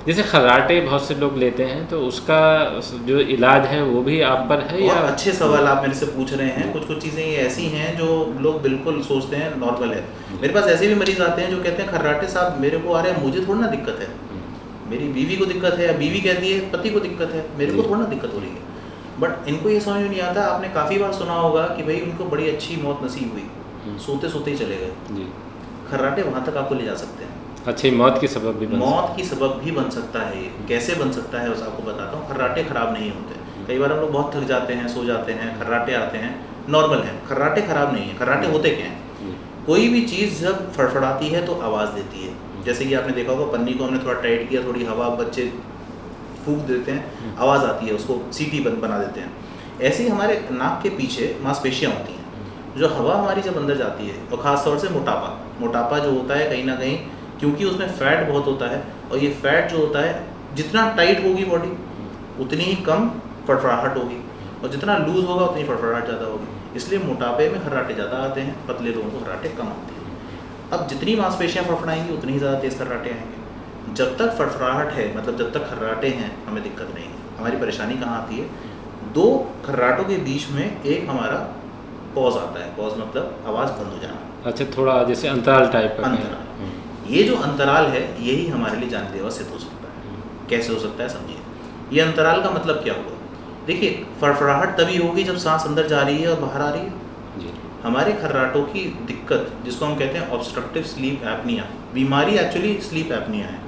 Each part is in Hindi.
जैसे खर्राटे बहुत से लोग लेते हैं, तो उसका जो इलाज है वो भी आप पर है या? बहुत अच्छे सवाल आप मेरे से पूछ रहे हैं। जी। कुछ कुछ चीज़ें ये ऐसी हैं जो लोग बिल्कुल सोचते हैं नॉर्मल है। जी। मेरे पास ऐसे भी मरीज आते हैं जो कहते हैं खर्राटे साहब मेरे को आ रहे हैं, मुझे थोड़ा ना दिक्कत है, मेरी बीवी को दिक्कत है, या बीवी कहती है पति को दिक्कत है, मेरे को जी। थोड़ा ना दिक्कत हो रही है। बट इनको ये समझ में नहीं आता। आपने काफ़ी बार सुना होगा कि भाई उनको बड़ी अच्छी मौत नसीब हुई, सोते सोते ही चले गए। जी। खर्राटे वहाँ तक आपको ले जा सकते हैं। अच्छा, ये मौत की सबब भी बन मौत की सबब भी बन सकता है। ये कैसे बन सकता है उस आपको बताता हूँ। खर्राटे ख़राब नहीं होते। कई बार हम लोग बहुत थक जाते हैं, सो जाते हैं, खर्राटे आते हैं, नॉर्मल है। खर्राटे ख़राब नहीं है। खर्राटे होते क्या हैं? कोई भी चीज़ जब फड़फड़ाती है तो आवाज़ देती है। जैसे कि आपने देखा होगा, पन्नी को हमने थोड़ा टाइट किया, थोड़ी हवा बच्चे फूंक देते हैं, आवाज़ आती है, उसको सीटी बना देते हैं। ऐसे ही हमारे नाक के पीछे मांसपेशियाँ होती हैं। जो हवा हमारी जब अंदर जाती है, और ख़ास तौर से मोटापा जो होता है कहीं ना कहीं, क्योंकि उसमें फ़ैट बहुत होता है, और ये फ़ैट जो होता है जितना टाइट होगी बॉडी उतनी ही कम फड़फड़ाहट होगी, और जितना लूज़ होगा उतनी फड़फड़ाहट ज़्यादा होगी। इसलिए मोटापे में खर्राटे ज़्यादा आते हैं, पतले लोगों को खर्राटे कम आते हैं। अब जितनी मांसपेशियाँ फड़फड़ाएंगी उतनी ही ज़्यादा तेज़ खर्राटे आएंगे। जब तक फड़फड़ाहट है, मतलब जब तक खर्राटे हैं, हमें दिक्कत नहीं है। हमारी परेशानी कहाँ आती है? दो खर्राटों के बीच में एक हमारा पॉज आता है। पॉज मतलब आवाज़ बंद हो जाना। अच्छा, थोड़ा जैसे अंतराल टाइप का। अंतराल। ये जो अंतराल है यही हमारे लिए जानलेवा सिद्ध हो सकता है। कैसे हो सकता है समझिए। ये अंतराल का मतलब क्या हुआ? देखिए, फड़फड़ाहट तभी होगी जब सांस अंदर जा रही है और बाहर आ रही है। जी। हमारे खर्राटों की दिक्कत, जिसको हम कहते हैं ऑब्स्ट्रक्टिव स्लीप एपनिया, बीमारी एक्चुअली स्लीप एपनिया है,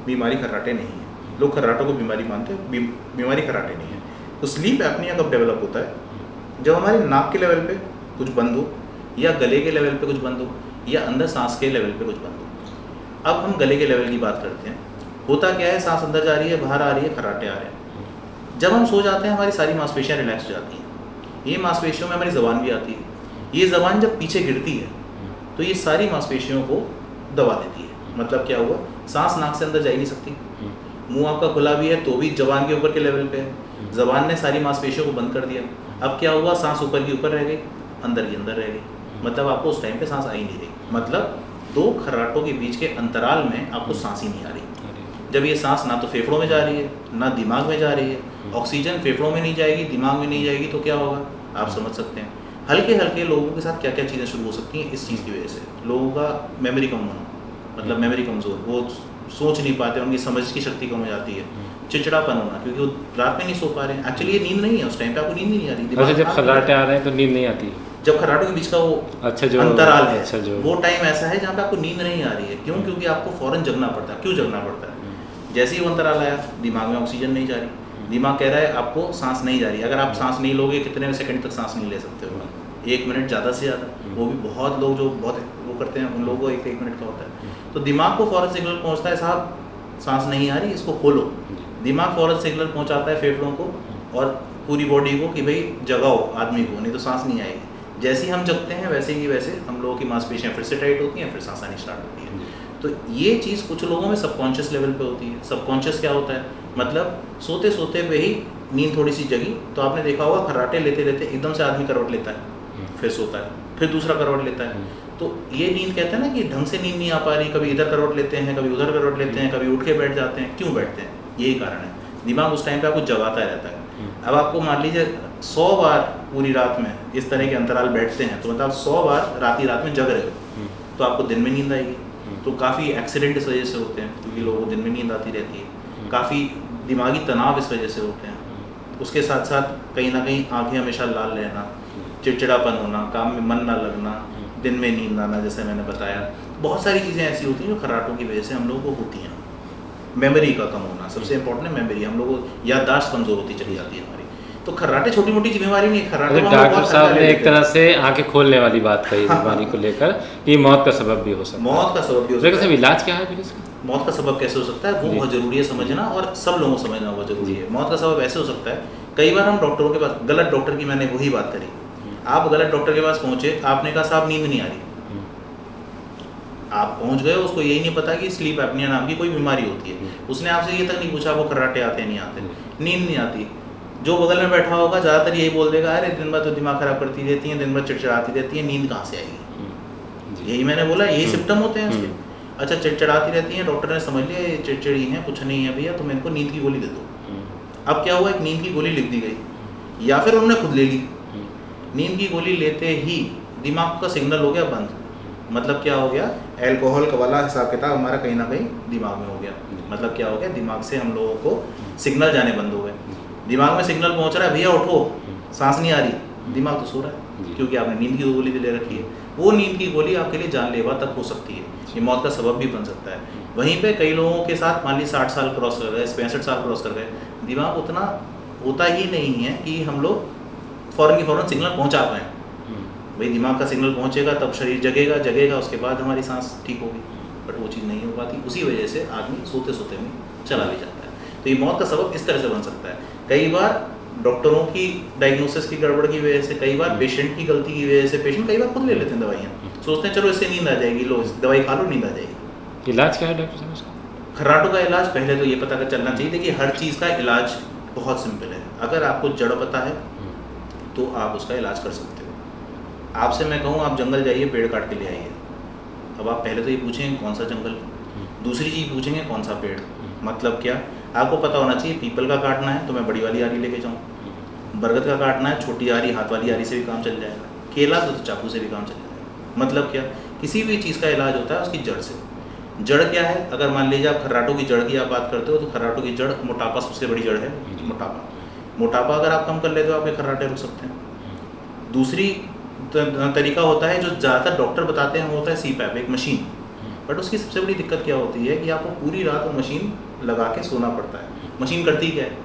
बीमारी खर्राटे नहीं है। लोग खर्राटों को बीमारी मानते हैं, बीमारी खर्राटे नहीं है। तो स्लीप एपनिया कब डेवलप होता है? जब हमारे नाक के लेवल पे कुछ बंद हो, या गले के लेवल पे कुछ बंद हो, या अंदर सांस के लेवल पे कुछ बंद हो। अब हम गले के लेवल की बात करते हैं। होता क्या है? सांस अंदर जा रही है, बाहर आ रही है, खर्राटे आ रहे हैं। जब हम सो जाते हैं हमारी सारी मांसपेशियाँ रिलैक्स हो जाती हैं। ये मांसपेशियों में हमारी ज़बान भी आती है। ये ज़बान जब पीछे गिरती है तो ये सारी मांसपेशियों को दबा देती है। मतलब क्या हुआ? सांस नाक से अंदर जा ही नहीं सकती। मुंह आपका खुला भी है तो भी ज़बान के ऊपर के लेवल पे है। ज़बान ने सारी मांसपेशियों को बंद कर दिया। अब क्या हुआ? सांस ऊपर की ऊपर रह गई, अंदर की अंदर रह गई। मतलब आपको उस टाइम पे सांस आ ही नहीं रही। मतलब दो खर्राटों के बीच के अंतराल में आपको सांस ही नहीं आ रही। जब ये सांस ना तो फेफड़ों में जा रही है, ना दिमाग में जा रही है, ऑक्सीजन फेफड़ों में नहीं जाएगी, दिमाग में नहीं जाएगी, तो क्या होगा आप समझ सकते हैं। हल्के हल्के लोगों के साथ क्या क्या चीज़ें शुरू हो सकती हैं इस चीज़ की वजह से। लोगों का मेमोरी कम होना, मतलब मेमोरी कमज़ोर, वो सोच नहीं पाते, उनकी समझ की शक्ति कम हो जाती है। चिड़चिड़ापन होना, क्योंकि वो रात में नहीं सो पा रहे हैं। एक्चुअली ये नींद नहीं है, उस टाइम पे आपको नींद नहीं आ रही। अच्छा, जब खर्राटे आ रहे हैं तो नींद नहीं आती? जब खर्राटों के बीच का वो अच्छा, जो अंतराल है, अच्छा, जो वो टाइम ऐसा है जहाँ पे आपको नींद नहीं आ रही है। क्यों? क्योंकि आपको फ़ौरन जगना पड़ता है। क्यों जगना पड़ता है? जैसे ही वो अंतराल आया, दिमाग में ऑक्सीजन नहीं जा रही, दिमाग कह रहा है आपको सांस नहीं जा रही। अगर आप सांस नहीं लोगे, कितने सेकंड तक सांस नहीं ले सकते हो? 1 मिनट ज़्यादा से ज़्यादा। वो भी बहुत लोग जो बहुत वो करते हैं, उन लोगों को 1 मिनट का होता है। तो दिमाग को फ़ौरन सिग्नल पहुँचता है, साहब सांस नहीं आ रही, इसको खोलो। दिमाग फ़ौरन सिग्नल पहुँचाता है फेफड़ों को और पूरी बॉडी को कि भाई जगाओ आदमी को, नहीं तो सांस नहीं आएगी। जैसे ही हम जगते हैं वैसे ही वैसे हम लोगों की मांसपेशियाँ फिर से टाइट होती हैं, फिर सांस आनी स्टार्ट होती है। तो ये चीज़ कुछ लोगों में सबकॉन्शियस लेवल पे होती है। सबकॉन्शियस क्या होता है? मतलब सोते सोते पे ही नींद थोड़ी सी जगी, तो आपने देखा होगा खर्राटे लेते लेते एकदम से आदमी करवट लेता है, फिर सोता है, फिर दूसरा करवट लेता है। तो ये नींद कहते हैं ना कि ढंग से नींद नहीं आ पा रही, कभी इधर करवट लेते हैं, कभी उधर करवट लेते हैं, कभी उठ के बैठ जाते हैं। क्यों बैठते हैं? यही कारण है। दिमाग उस टाइम पे आपको जगाता रहता है। अब आपको मान लीजिए 100 बार पूरी रात में इस तरह के अंतराल बैठते हैं, तो मतलब 100 बार रात में जग रहे हो, तो आपको दिन में नींद आएगी। तो काफ़ी एक्सीडेंट इस वजह से होते हैं, क्योंकि लोगों को दिन में नींद आती रहती है। काफ़ी दिमागी तनाव इस वजह से होते हैं। उसके साथ साथ कहीं ना कहीं आंखें हमेशा लाल रहना, चिड़चिड़ापन होना, काम में मन ना लगना, दिन में नींद आना, जैसे मैंने बताया। बहुत सारी चीज़ें ऐसी होती हैं जो खर्राटों की वजह से हम लोगों को होती हैं। मेमोरी का कम होना सबसे इंपॉर्टेंट है। मेमोरी, हम लोगों को याददाश्त कमज़ोर होती चली जाती है हमारी। तो खर्राटे छोटी मोटी बीमारी नहीं है। खर्राटे डॉक्टर साहब ने एक तरह से आंखें खोलने वाली बात कही बीमारी को लेकर, ये मौत का सबब भी हो सकता है। मौत का सबब भी हो सकता है। इलाज क्या है फिर इसका? मौत का सबब कैसे हो सकता है वो बहुत ज़रूरी है समझना, और सब लोगों को समझना बहुत ज़रूरी है। मौत का सबब ऐसे हो सकता है, कई बार हम डॉक्टरों के पास, गलत डॉक्टर की मैंने वही बात करी। आप गलत डॉक्टर के पास पहुँचे, आपने कहा साहब नींद नहीं आ रही, आप पहुंच गए, उसको यही नहीं पता कि स्लीप एपनिया नाम की कोई बीमारी होती है। उसने आपसे ये तक नहीं पूछा आपको खर्राटे आते हैं नहीं आते, नींद नहीं आती। जो बगल में बैठा होगा ज़्यादातर यही बोल देगा, अरे दिन भर तो दिमाग खराब करती रहती है, दिन भर चिड़चिड़ाती रहती है, नींद कहाँ से आएगी? यही मैंने बोला, यही सिम्टम होते हैं उसके। अच्छा चिड़चिड़ाती रहती हैं, डॉक्टर ने समझ लिया ये चिड़चिड़ी हैं, कुछ नहीं है भैया, तुम इनको नींद की गोली दे दो। अब क्या हुआ, एक नींद की गोली लिख दी गई या फिर उन्होंने खुद ले ली। नींद की गोली लेते ही दिमाग का सिग्नल हो गया बंद। मतलब क्या हो गया, एल्कोहल का वाला हिसाब किताब हमारा कहीं ना कहीं दिमाग में हो गया। मतलब क्या हो गया, दिमाग से हम लोगों को सिग्नल जाने बंद हो गए। दिमाग में सिग्नल पहुंच रहा है भैया उठो, सांस नहीं आ रही, दिमाग तो सो रहा है क्योंकि आपने नींद की गोली ले रखी है। वो नींद की गोली आपके लिए जानलेवा तक हो सकती है, ये मौत का सबब भी बन सकता है। वहीं पे कई लोगों के साथ मान ली 60 साल क्रॉस कर गए, 65 साल क्रॉस कर गए, दिमाग उतना होता ही नहीं है कि हम लोग फ़ौरन की फ़ौरन सिग्नल पहुंचा पाएँ। भाई दिमाग का सिग्नल पहुंचेगा तब शरीर जगेगा, उसके बाद हमारी सांस ठीक होगी, बट वो चीज़ नहीं हो पाती। उसी वजह से आदमी सोते सोते में चला भी जाता है। तो ये मौत का सबब इस तरह से बन सकता है। कई बार डॉक्टरों की डायग्नोसिस की गड़बड़ की वजह से, कई बार पेशेंट की गलती की वजह से, पेशेंट कई बार खुद ले लेते हैं दवाइयाँ, सोचते हैं चलो इससे नींद आ जाएगी, लो दवाई खा लो नींद आ जाएगी। इलाज क्या है डॉक्टर साहब उसका? खर्राटों का इलाज पहले तो ये पता कर चलना चाहिए, देखिए हर चीज़ का इलाज बहुत सिंपल है। अगर आपको जड़ पता है तो आप उसका इलाज कर सकते हो। आपसे मैं कहूँ आप जंगल जाइए, पेड़ काट के ले आइए, अब आप पहले तो ये पूछेंगे कौन सा जंगल, दूसरी चीज़ पूछेंगे कौन सा पेड़। मतलब क्या, आपको पता होना चाहिए पीपल का काटना है तो मैं बड़ी वाली आरी लेके जाऊँ, बरगद का काटना है छोटी आरी हाथ वाली आरी से भी काम चल जाएगा, केला तो चाकू से भी काम चल जाएगा। मतलब क्या, किसी भी चीज़ का इलाज होता है उसकी जड़ से। जड़ क्या है, अगर मान लीजिए आप खर्राटों की जड़ की आप बात करते हो तो खर्राटों की जड़ मोटापा सबसे बड़ी जड़ है। मोटापा अगर आप कम कर लेते हो आपके खर्राटे रुक सकते हैं। दूसरी तरीका होता है जो ज़्यादातर डॉक्टर बताते हैं, वो होता है CPAP, एक मशीन। बट उसकी सबसे बड़ी दिक्कत क्या होती है कि आपको पूरी रात वो मशीन लगा के सोना पड़ता है। मशीन करती क्या है,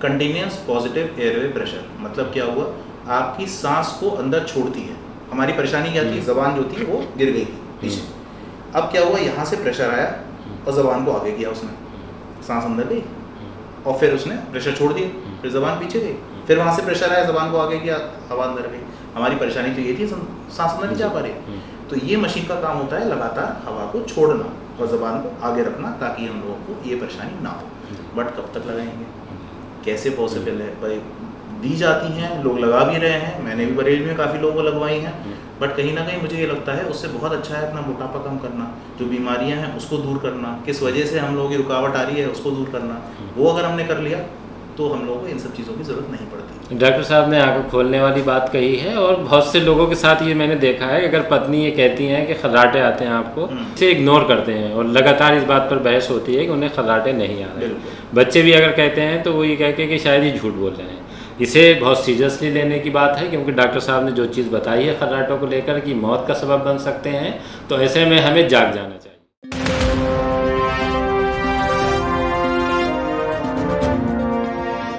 कंटिन्यूस पॉजिटिव एयरवे प्रेशर। मतलब क्या हुआ, आपकी सांस को अंदर छोड़ती है। हमारी परेशानी क्या थी, ज़बान जो थी वो गिर गई थी पीछे। अब क्या हुआ, यहाँ से प्रेशर आया और ज़बान को आगे किया उसने, सांस अंदर गई और फिर उसने प्रेशर छोड़ दिया, फिर ज़बान पीछे गई, फिर वहाँ से प्रेशर आया, ज़बान को आगे किया, हवा अंदर गई। हमारी परेशानी तो ये थी सांस अंदर नहीं जा पा रही। तो ये मशीन का काम होता है लगातार हवा को छोड़ना और ज़बान को आगे रखना ताकि हम लोगों को ये परेशानी ना हो। बट कब तक लगाएंगे, कैसे पॉसिबल है भाई, दी जाती हैं, लोग लगा भी रहे हैं, मैंने भी बरेली में काफ़ी लोगों को लगवाई हैं। बट कहीं ना कहीं मुझे ये लगता है उससे बहुत अच्छा है अपना मोटापा कम करना, जो बीमारियां हैं उसको दूर करना, किस वजह से हम लोगों की रुकावट आ रही है उसको दूर करना। वो अगर हमने कर लिया तो हम लोगों को इन सब चीज़ों की ज़रूरत नहीं पड़ती। डॉक्टर साहब ने आंखें खोलने वाली बात कही है, और बहुत से लोगों के साथ ये मैंने देखा है कि अगर पत्नी ये कहती हैं कि खर्राटे आते हैं आपको, इसे इग्नोर करते हैं और लगातार इस बात पर बहस होती है कि उन्हें खर्राटे नहीं आ रहे। बच्चे भी अगर कहते हैं तो वो ये कह के कि शायद ये झूठ बोल रहे हैं। इसे बहुत सीरियसली लेने की बात है, क्योंकि डॉक्टर साहब ने जो चीज़ बताई है खर्राटों को लेकर कि मौत का सबब बन सकते हैं, तो ऐसे में हमें जाग जाना चाहिए।